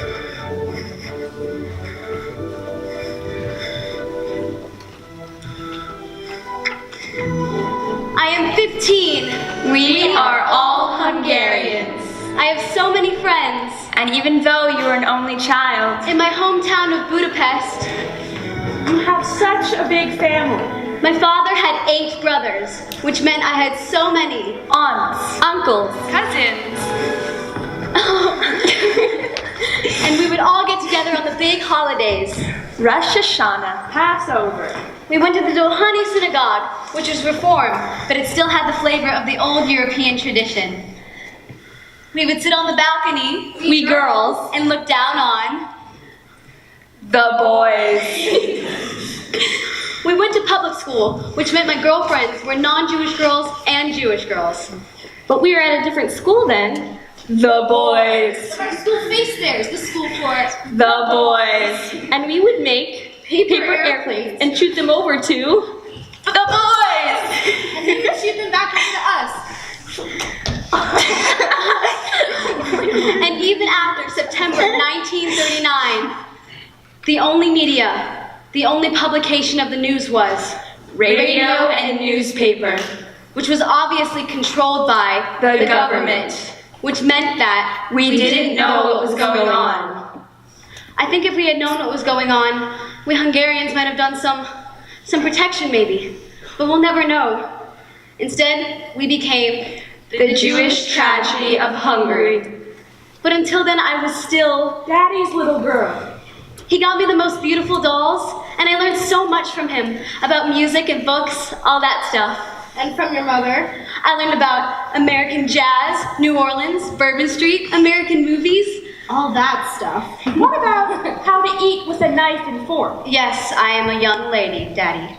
I am 15. We are all Hungarians. I have so many friends. And even though you are an only child, In my hometown of Budapest, You have such a big family. my father had 8 brothers, which meant I had so many aunts, uncles, Cousins. and we would all get together on the big holidays. Rosh Hashanah, Passover. We went to the Dohani synagogue, which was reformed, but it still had the flavor of the old European tradition. We would sit on the balcony, we girls, and look down on. the boys. We went to public school, which meant my girlfriends were non-Jewish girls and Jewish girls. But we were at a different school then. The boys. But our school faced theirs, the school fort. The boys. And we would make paper airplanes and shoot them over to The boys. And they would shoot them back into us. And even after September 1939, the only media, the only publication of the news was Radio and newspaper. which was obviously controlled by The government. which meant that We didn't know what was going on. I think if we had known what was going on, we Hungarians might have done some protection maybe, but we'll never know. Instead, we became The Jewish tragedy of Hungary. But until then, I was still Daddy's little girl. He got me the most beautiful dolls, and I learned so much from him about music and books, all that stuff. And from your mother. I learned about American jazz, New Orleans, Bourbon Street, American movies. All that stuff. What about how to eat with a knife and fork? Yes, I am a young lady, Daddy.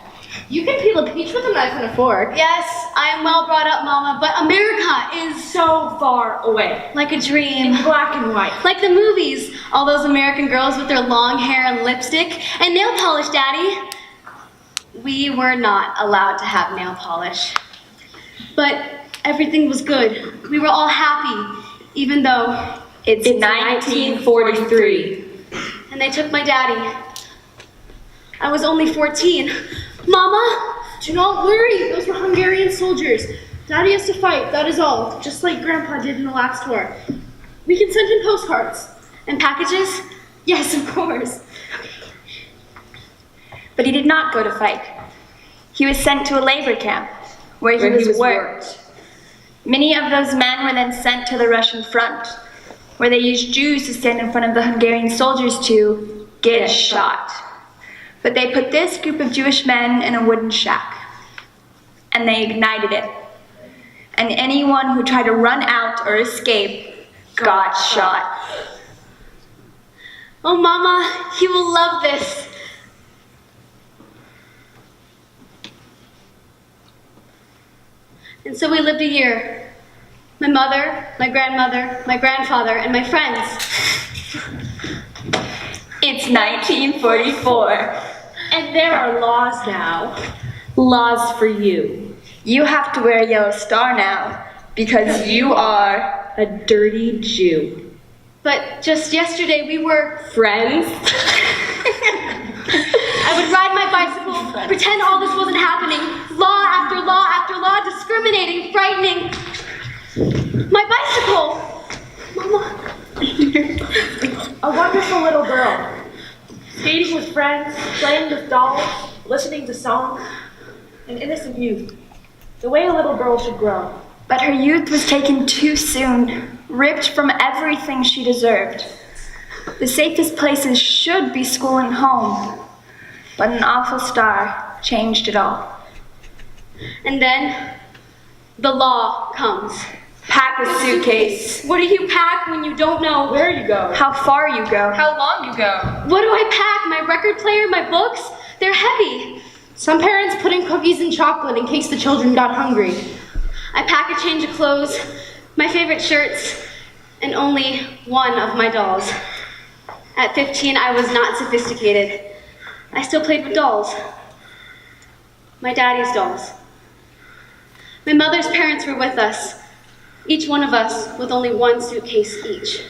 You can peel a peach with a knife and a fork. Yes, I am well brought up, Mama, but America is So far away. like a dream. In black and white. Like the movies, all those American girls with their long hair and lipstick and nail polish, Daddy. We were not allowed to have nail polish. But everything was good. We were all happy, even though... It's 1943. And they took my daddy. I was only 14. Mama? Do not worry, those were Hungarian soldiers. Daddy has to fight, that is all. Just like Grandpa did in the last war. We can send him postcards. And packages? Yes, of course. But he did not go to fight. He was sent to a labor camp where he was worked. Many of those men were then sent to the Russian front, where they used Jews to stand in front of the Hungarian soldiers to get shot. But they put this group of Jewish men in a wooden shack, and they ignited it. And anyone who tried to run out or escape got shot. Oh, Mama, you will love this. And so we lived a year. My mother, my grandmother, my grandfather, and my friends. It's 1944. And there are laws now. Laws for you. You have to wear a yellow star now, because you are A dirty Jew. But just yesterday we were... Friends? I would ride my bicycle, pretend all this wasn't happening. Law after law after law, discriminating, frightening. My bicycle! Mama. A wonderful little girl. Skating with friends, playing with dolls, listening to songs. An innocent youth. The way a little girl should grow. But her youth was taken too soon, ripped from everything she deserved. The safest places should be school and home. But an awful star changed it all. And then the law comes. Pack a suitcase. What do you pack when you don't know Where you go? How far you go. How long you go? What do I pack? My record player, my books? They're heavy. Some parents put in cookies and chocolate in case the children got hungry. I pack a change of clothes, my favorite shirts, and only one of my dolls. At 15, I was not sophisticated. I still played with dolls. My daddy's dolls. My mother's parents were with us, each one of us with only one suitcase each.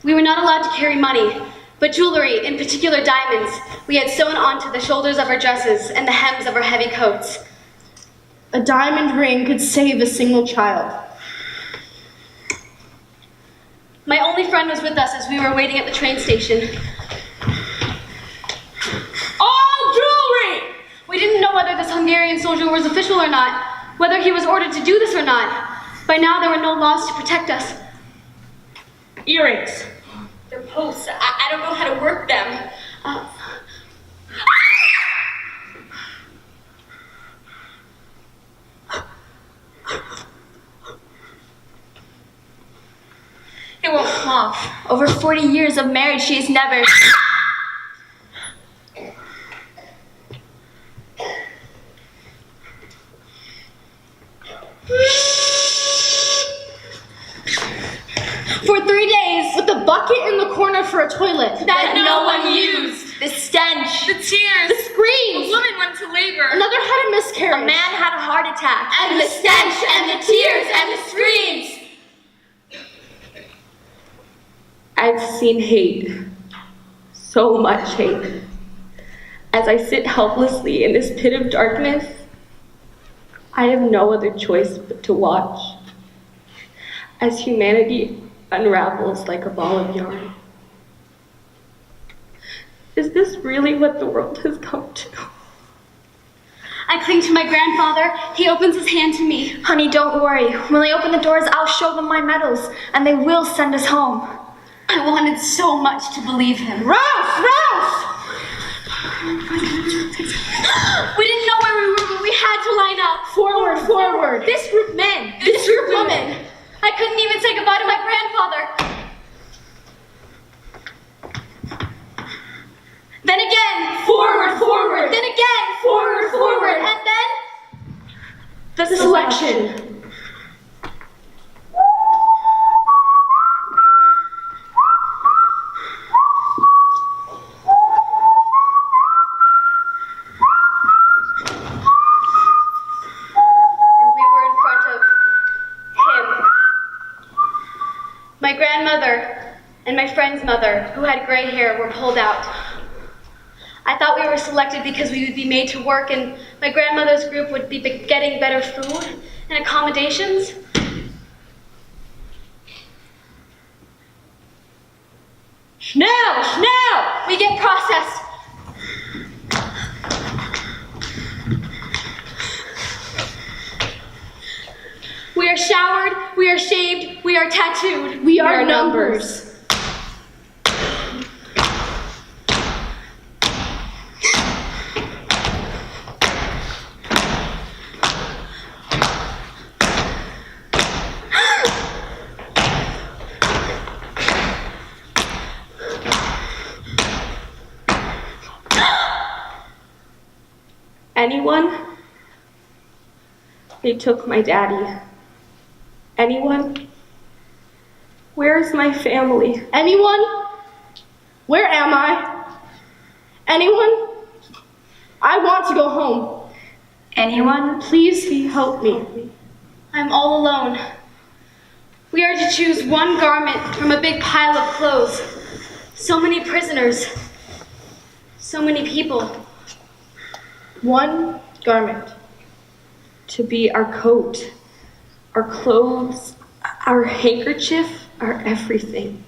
We were not allowed to carry money, but jewelry, in particular diamonds, we had sewn onto the shoulders of our dresses and the hems of our heavy coats. A diamond ring could save a single child. My only friend was with us as we were waiting at the train station. All jewelry! We didn't know whether this Hungarian soldier was official or not, whether he was ordered to do this or not. By now, there were no laws to protect us. Earrings. They're posts. I don't know how to work them. It won't come off. Over 40 years of marriage, she has never... For 3 days, with a bucket in the corner for a toilet that no one used. The stench. The tears. The screams. A woman went to labor. Another had a miscarriage. A man had a heart attack. And the stench and the tears and the screams. I've seen hate, so much hate. As I sit helplessly in this pit of darkness, I have no other choice but to watch as humanity unravels like a ball of yarn. Is this really what the world has come to? I cling to my grandfather. He opens his hand to me. Honey, don't worry. When they open the doors, I'll show them my medals, and they will send us home. I wanted so much to believe him. Ralph! Ralph! We didn't know where we were, but we had to line up. Forward, forward. This group men. This group women. I couldn't even say goodbye to my grandfather. Then again, Forward, forward. then again, Forward, forward. and then The selection. My grandmother and my friend's mother, who had gray hair, were pulled out. I thought we were selected because we would be made to work and my grandmother's group would be getting better food and accommodations. Schnell! Schnell! We get processed. We are showered, we are shaved, we are tattooed. We are numbers. Anyone? They took my daddy. Anyone? Where's my family? Anyone? Where am I? Anyone? I want to go home. Anyone? Please help me. I'm all alone. We are to choose one garment from a big pile of clothes. So many prisoners. So many people. One garment. To be our coat, our clothes, our handkerchief, our everything.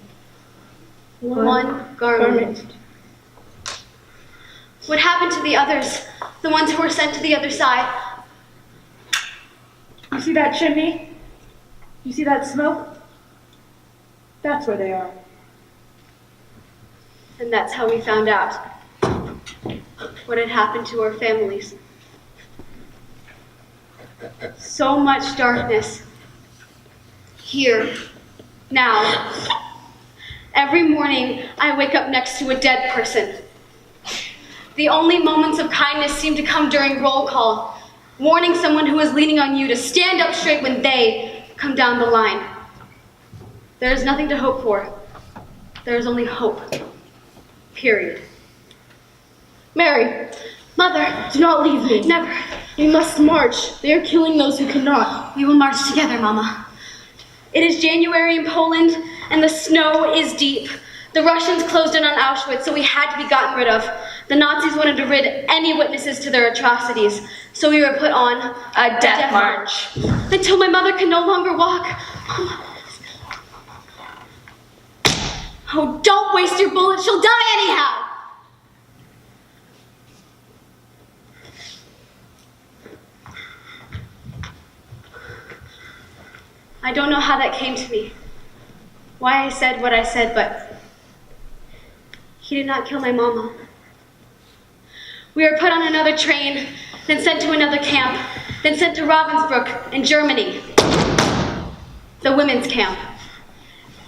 One garment. What happened to the others? The ones who were sent to the other side? You see that chimney? You see that smoke? That's where they are. And that's how we found out what had happened to our families. So much darkness. Here, now. Every morning, I wake up next to a dead person. The only moments of kindness seem to come during roll call, warning someone who is leaning on you to stand up straight when they come down the line. There is nothing to hope for. There is only hope. Period. Mary, Mother, do not leave me. never. We must march. They are killing those who cannot. We will march together, Mama. It is January in Poland, and the snow is deep. The Russians closed in on Auschwitz, so we had to be gotten rid of. The Nazis wanted to rid any witnesses to their atrocities, so we were put on A death march. until my mother can no longer walk. Oh, don't waste your bullet. She'll die anyhow. I don't know how that came to me, why I said what I said, but he did not kill my mama. We were put on another train, then sent to another camp, then sent to Ravensbrück in Germany, the women's camp.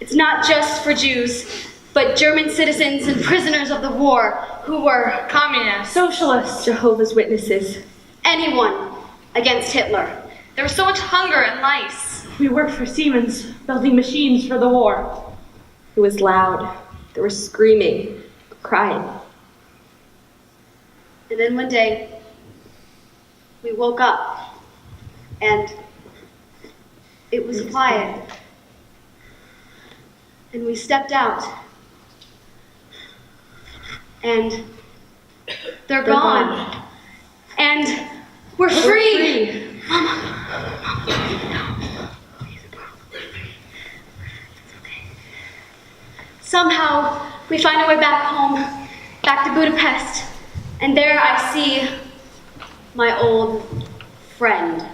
It's not just for Jews, but German citizens and prisoners of the war who were Communists. Socialists, Jehovah's Witnesses. anyone against Hitler. There was so much hunger and lice. We worked for Siemens, building machines for the war. It was loud. There was screaming, crying. And then one day, we woke up, and it was quiet. And we stepped out, and they're gone. And we're free. Somehow, we find our way back home, back to Budapest, and there I see my old friend.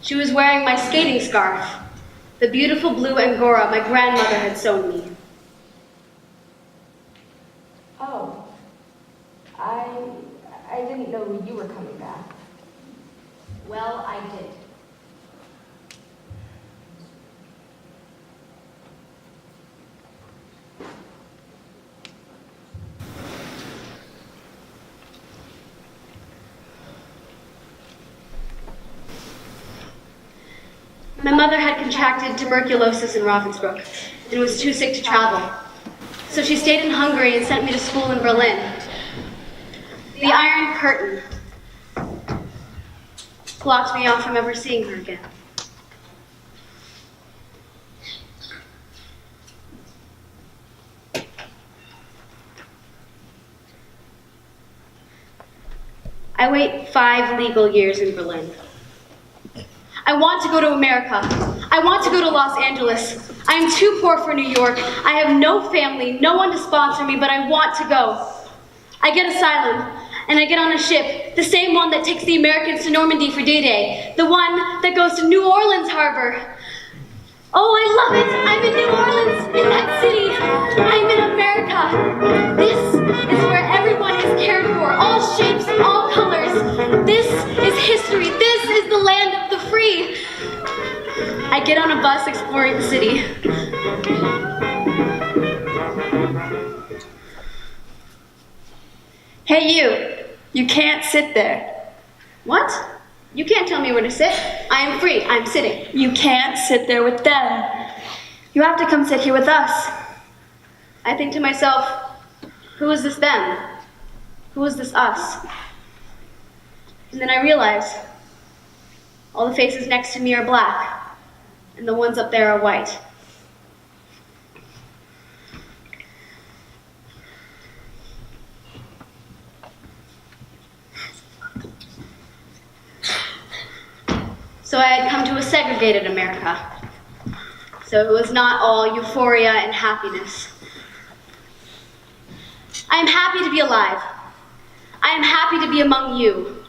She was wearing my skating scarf, the beautiful blue angora my grandmother had sewn me. Oh, I didn't know you were coming back. Well, I did. My mother had contracted tuberculosis in Ravensbrück and was too sick to travel. So she stayed in Hungary and sent me to school in Berlin. The Iron Curtain blocked me off from ever seeing her again. I wait 5 legal years in Berlin. I want to go to America. I want to go to Los Angeles. I am too poor for New York. I have no family, no one to sponsor me, but I want to go. I get asylum, and I get on a ship, the same one that takes the Americans to Normandy for D-Day, the one that goes to New Orleans Harbor. Oh, I love it! I'm in New Orleans, in that city. I'm in America. This is where everyone is cared for, all shapes, all colors. This is history. This is the land of the free. I get on a bus exploring the city. Hey you, you can't sit there. What? You can't tell me where to sit. I am free. I'm sitting. You can't sit there with them. You have to come sit here with us. I think to myself, who is this them? Who is this us? And then I realize all the faces next to me are black, and the ones up there are white. So I had come to a segregated America. So it was not all euphoria and happiness. I am happy to be alive. I am happy to be among you.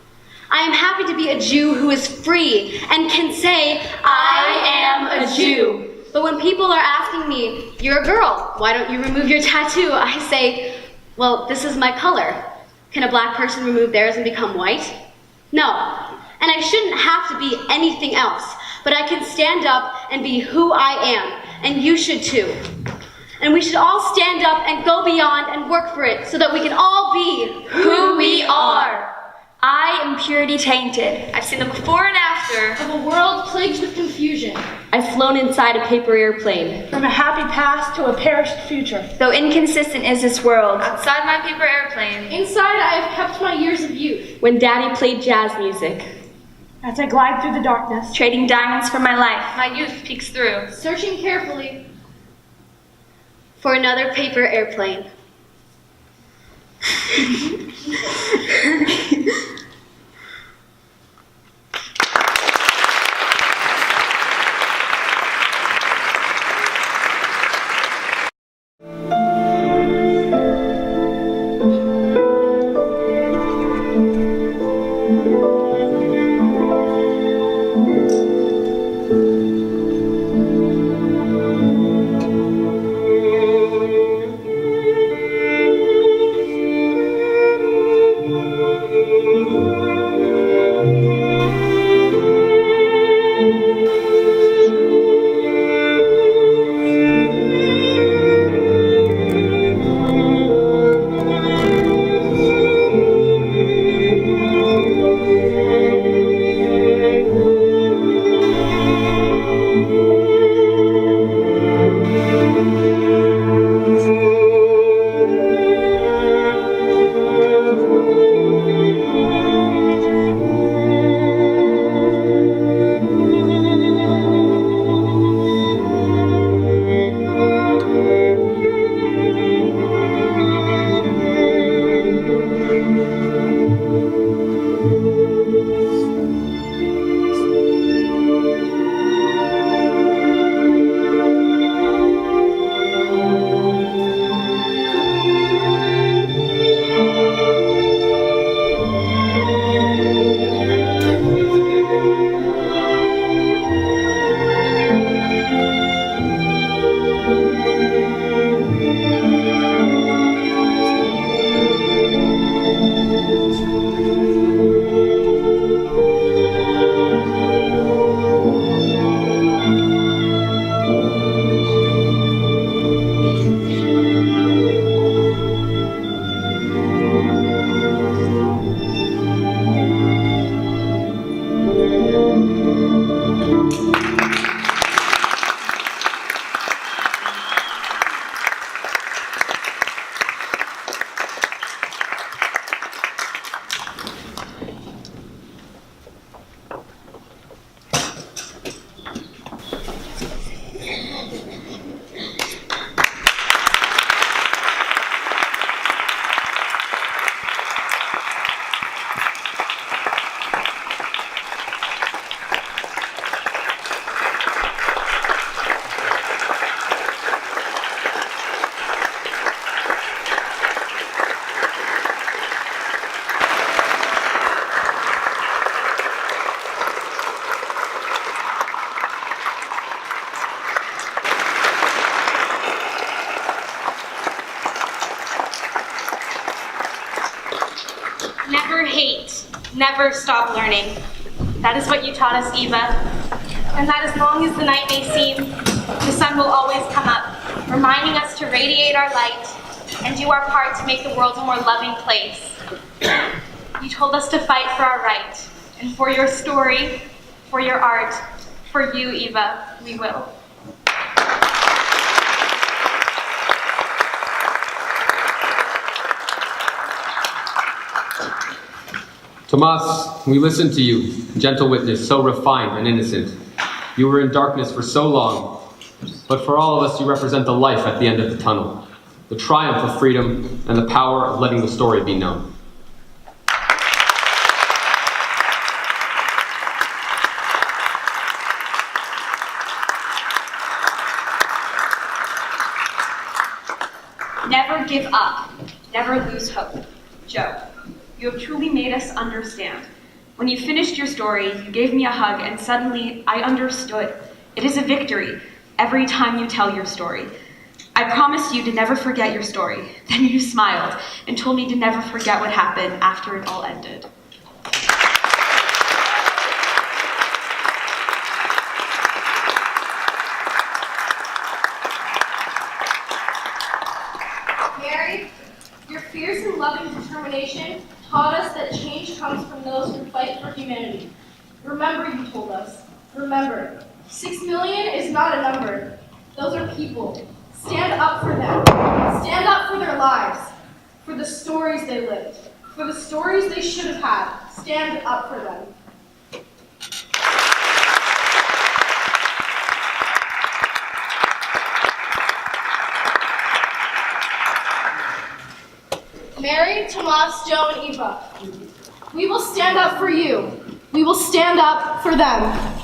I am happy to be a Jew who is free and can say, I am a Jew. But when people are asking me, "You're a girl, why don't you remove your tattoo?" I say, "Well, this is my color. Can a black person remove theirs and become white? No. And I shouldn't have to be anything else, but I can stand up and be who I am, and you should too. And we should all stand up and go beyond and work for it so that we can all be Who we are. I am purity tainted. I've seen the before and after Of a world plagued with confusion. I've flown inside a paper airplane. From a happy past to a perished future. Though inconsistent is this world, outside my paper airplane. Inside, I have kept my years of youth. When Daddy played jazz music. As I glide through the darkness, trading diamonds for my life. My youth peeks through. Searching carefully for another paper airplane. Never hate, never stop learning. That is what you taught us, Eva. And that as long as the night may seem, the sun will always come up, reminding us to radiate our light and do our part to make the world a more loving place. You told us to fight for our right, and for your story, for your art, for you, Eva, we will. Tomas, we listened to you, gentle witness, so refined and innocent. You were in darkness for so long, but for all of us you represent the life at the end of the tunnel, the triumph of freedom and the power of letting the story be known. Never give up, never lose hope. Joe, you have truly made us understand. When you finished your story, you gave me a hug and suddenly I understood. It is a victory. every time you tell your story. I promised you to never forget your story. Then you smiled and told me to never forget what happened after it all ended. Mary, your fierce and loving determination taught us that change comes from those who fight for humanity. Remember, you told us. Remember, 6 million is not a number. Those are people. Stand up for them. Stand up for their lives, for the stories they lived, for the stories they should have had. Stand up for them. Mary, Tomas, Joe, and Eva, we will stand up for you. We will stand up for them.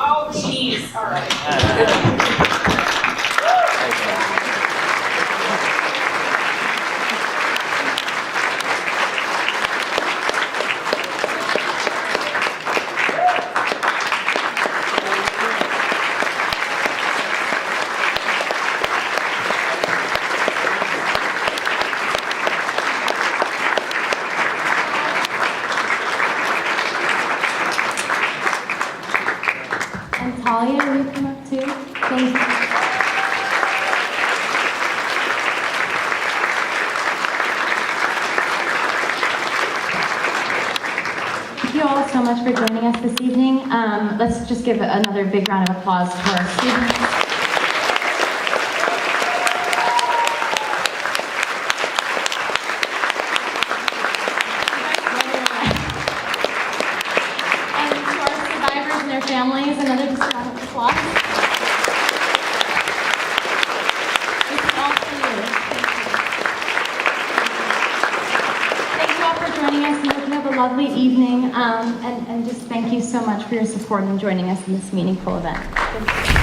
Oh, jeez. All right. And Talia, will you come up too? Thank you. Thank you all so much for joining us this evening. Let's just give another big round of applause to our students. Their families, another just round of applause. It's all for you. Thank you all for joining us, and we hope you have a lovely evening. And just thank you so much for your support and joining us in this meaningful event.